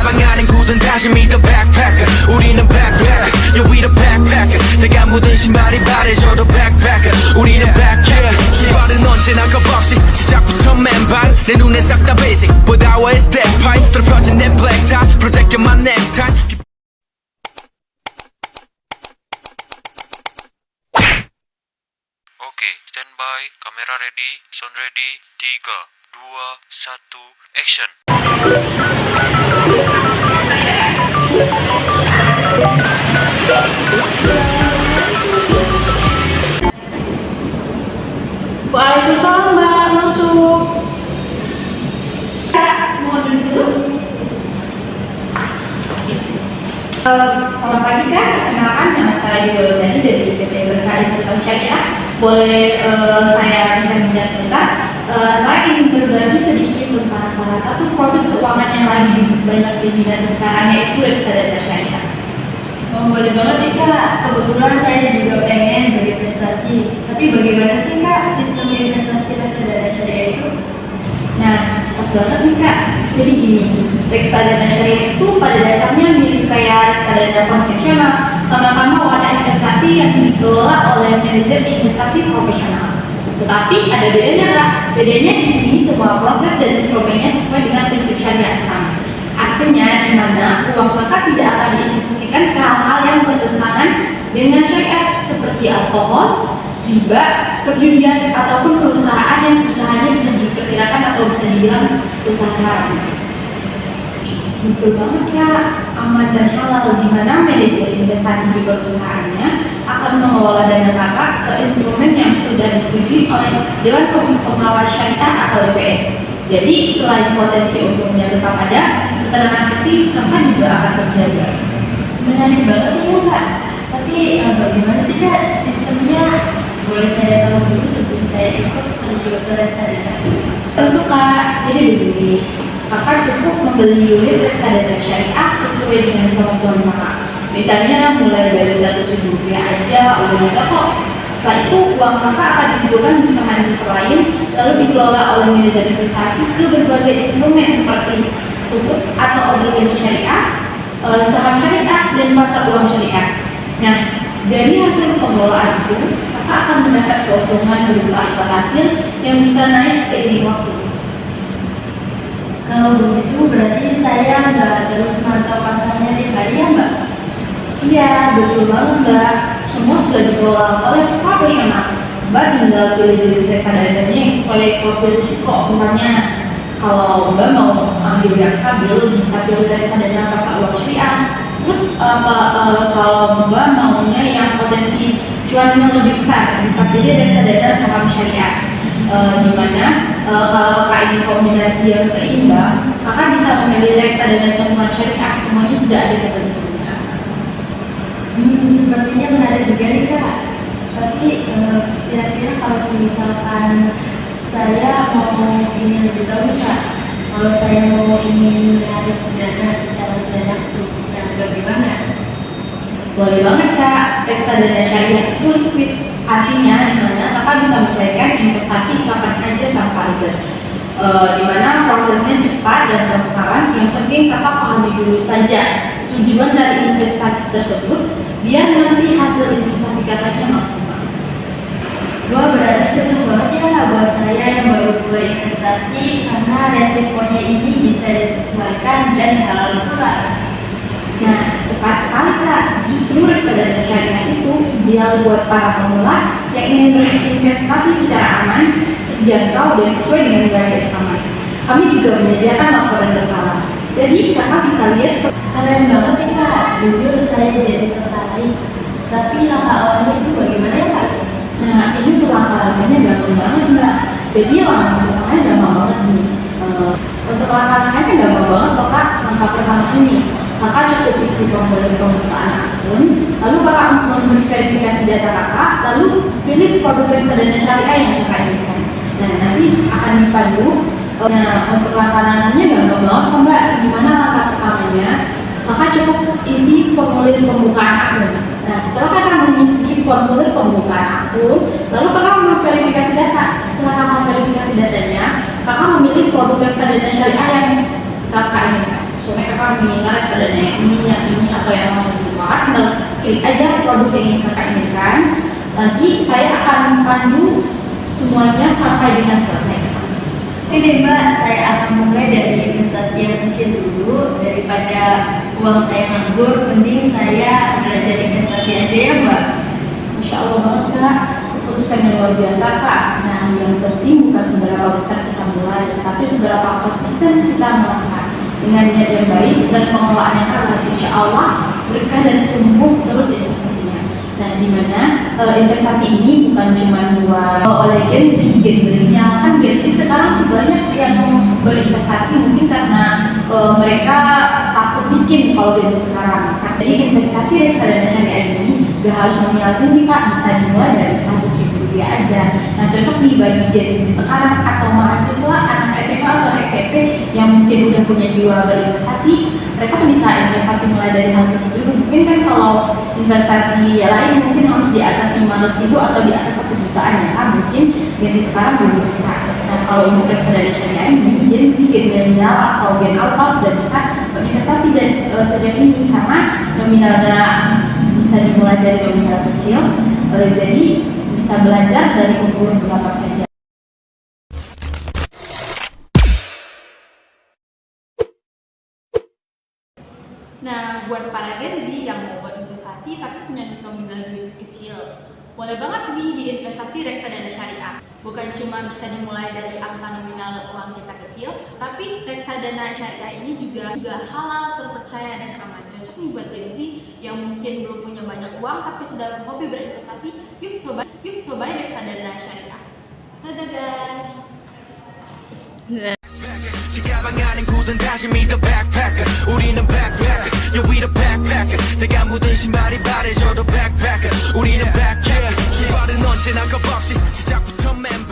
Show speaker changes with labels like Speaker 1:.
Speaker 1: 가방안엔 굳은 다짐이 the backpacker 우리는 backpackers yeah we the backpacker 내가 묻은 신발이 바래져도 backpacker 우리는 backpackers 출발은 언제나 겁없이 시작부터 맨발 내 눈에 싹 다 basic 보다와의 step pipe 펴진 내 black tie 프로젝트만 necktie
Speaker 2: Oke, standby, kamera ready, sound ready, 3, 2, 1, action.
Speaker 3: Waalaikumsalam Mbak, masuk. Mohon duduk. Selamat pagi Kak, kenalkan nama saya Yul dari PT Berkah Investasi Syariah. Boleh saya bincang-bincang sebentar? Saya ingin berbagi sedikit tentang salah satu produk keuangan yang lagi banyak diminati sekarang, yaitu reksadana syariah. Boleh banget nih Kak, kebetulan saya juga pengen berinvestasi. Tapi bagaimana sih Kak sistem investasi reksadana syariah itu? Nah, pas banget nih Kak. Jadi gini, reksadana syariah itu pada dasarnya mirip kayak reksadana konvensional, sama-sama wadah investasi yang dikelola oleh manajer investasi profesional. Tetapi ada bedanya Kak. Bedanya di sini semua proses dan instrumennya sesuai dengan prinsip syariah Islam. Artinya di mana uang Kakak tidak akan diinvestasikan ke hal-hal yang bertentangan dengan syariat seperti alkohol, riba, perjudian ataupun perusahaan yang usahanya bisa diperkirakan atau bisa dibilang usaha haram. Betul banget Kak, aman dan halal di mana manajer investasi di perusahaannya akan mengelola dana Kakak ke instrumen yang sudah disetujui oleh Dewan Pengawas Syariah atau DPS. Jadi selain potensi untungnya tetap ada, ketenangan hati Kakak juga akan terjaga. Menarik banget nih ya Kak. Tapi bagaimana sih Kak sistemnya? Boleh saya tahu dulu sebelum saya ikut terjun ke reksadana? Tentu Kak, jadi begini, Kakak cukup membeli unit reksadana syariah sesuai dengan kemampuan Kakak. Misalnya mulai dari Rp100.000 aja udah bisa kok. Setelah itu uang Kakak akan dikumpulkan di saham-saham lain, lalu dikelola oleh manajer investasi ke berbagai instrumen seperti sukuk atau obligasi syariah, saham syariah, dan pasar uang syariah. Nah, dari hasil pengelolaan itu, Kakak akan mendapat keuntungan berupa imbal hasil yang bisa naik seiring waktu. Kalau begitu berarti saya nggak terus mantau pasarnya tiap hari ya Mbak? Iya, betul banget Mbak. Semua sudah dikelola oleh profesional. Mbak tinggal pilih jenis reksadana yang sesuai profil risiko. Misalnya, kalau Mbak mau ambil yang stabil, bisa pilih reksadana pasar uang syariah. Terus kalau Mbak maunya yang potensi cuannya lebih besar, bisa pilih reksadana saham syariah. Dimana kalau Kakak ingin kombinasi yang seimbang, Kakak bisa memilih reksadana campuran syariah. Semuanya sudah ada ketentuannya. Sepertinya menarik juga nih Kak. Tapi kira-kira kalau misalkan saya mau ingin lebih tahu nih Kak, kalau saya mau ingin menarik dana secara mendadak tuh, nah bagaimana? Boleh banget Kak, reksadana syariah itu liquid. Artinya dimana Kakak bisa mencairkan investasi kapan aja tanpa ribet. Dimana prosesnya cepat dan transparan. Yang penting Kakak pahami dulu saja tujuan dari investasi tersebut, biar nanti hasil investasi Kakaknya maksimal. Wah, berarti cocok banget ya Kak buat saya yang baru mulai investasi, karena resikonya ini bisa disesuaikan dan halal pula. Nah, tepat sekali Kak. Justru reksadana syariah itu ideal buat para pemula yang ingin berinvestasi secara aman, terjangkau, dan sesuai dengan nilai keislaman. Kami juga menyediakan laporan berkala. Jadi Kakak bisa lihat. Keren banget nih Kak. Jujur saya jadi tertarik. Tapi langkah awalnya itu bagaimana ya Kak? Nah, ini langkah-langkahnya gampang banget Mbak. Jadi langkah pertamanya gampang banget nih. Untuk langkah-langkahnya gampang banget kok Kak. Langkah pertama ini, Kakak cukup isi formulir pembukaan akun, lalu Kakak memverifikasi data Kakak, lalu pilih produk reksadana syariah yang Kakak inginkan. Nah, nanti akan dipandu. Nah, untuk langkah-langkahnya gampang banget kok Mbak. Gimana langkah pertamanya? Kakak cukup isi formulir pembukaan akun. Nah, setelah Kakak mengisi formulir pembukaan akun, lalu Kakak memverifikasi data. Setelah Kakak verifikasi datanya, Kakak memilih produk reksadana syariah yang Kakak inginkan. Soalnya Kakak kakak mengingat reksadana yang ini atau yang mau dibuat, tinggal klik aja produk yang ingin kakak inginkan. Nanti saya akan pandu semuanya sampai dengan selesai.
Speaker 4: Oke deh Mbak, saya akan mulai dari investasi yang kecil dulu. Daripada uang saya nganggur, mending saya belajar investasi aja ya Mbak.
Speaker 3: Masya Allah banget kak, keputusan yang luar biasa kak. Nah yang penting bukan seberapa besar kita mulai, tapi seberapa konsisten kita melangkah dengan niat yang baik dan pengelolaan yang halal. Insya Allah berkah dan tumbuh terus investasinya. Nah di mana investasi ini bukan cuma buat oleh Gen Z, Gen milenial. Kan Gen Z sekarang tuh banyak yang berinvestasi mungkin karena mereka takut miskin kalau Gen Z sekarang. Jadi investasi reksadana syariah ini gak harus nominal tinggi kak, bisa dimulai dari 100.000 rupiah aja. Nah cocok nih bagi Gen Z sekarang atau mahasiswa, anak SMA atau anak SMP yang mungkin udah punya jiwa berinvestasi. Mereka tuh bisa investasi mulai dari hal kecil dulu. Mungkin kan kalau investasi lain mungkin harus di atas 500.000 atau di atas 1 jutaan ya kan, mungkin Gen Z sekarang belum bisa. Nah kalau untuk reksadana syariah ini, Gen Z, Gen milenial atau Gen Alpha sudah bisa berinvestasi dan sejak ini karena nominalnya bisa dimulai dari nominal kecil, jadi bisa belajar dari umur berapa saja. Nah, buat para Gen Z yang mau berinvestasi tapi punya nominal duit kecil, boleh banget nih diinvestasi reksadana syariah. Bukan cuma bisa dimulai dari angka nominal uang kita kecil, tapi reksadana syariah ini juga halal, terpercaya dan aman. Cocok nih buat Gen Z yang mungkin belum punya banyak uang tapi sudah hobi berinvestasi. Yuk cobain reksadana syariah. Dadah guys.
Speaker 1: 지가방 안엔 굳은 다짐이 the backpacker 우리는 backpackers yeah we the backpacker 내가 묻은 신발이 바래져도 backpacker 우리는 backpackers 출발은 언제나 겁없이 시작부터 멤버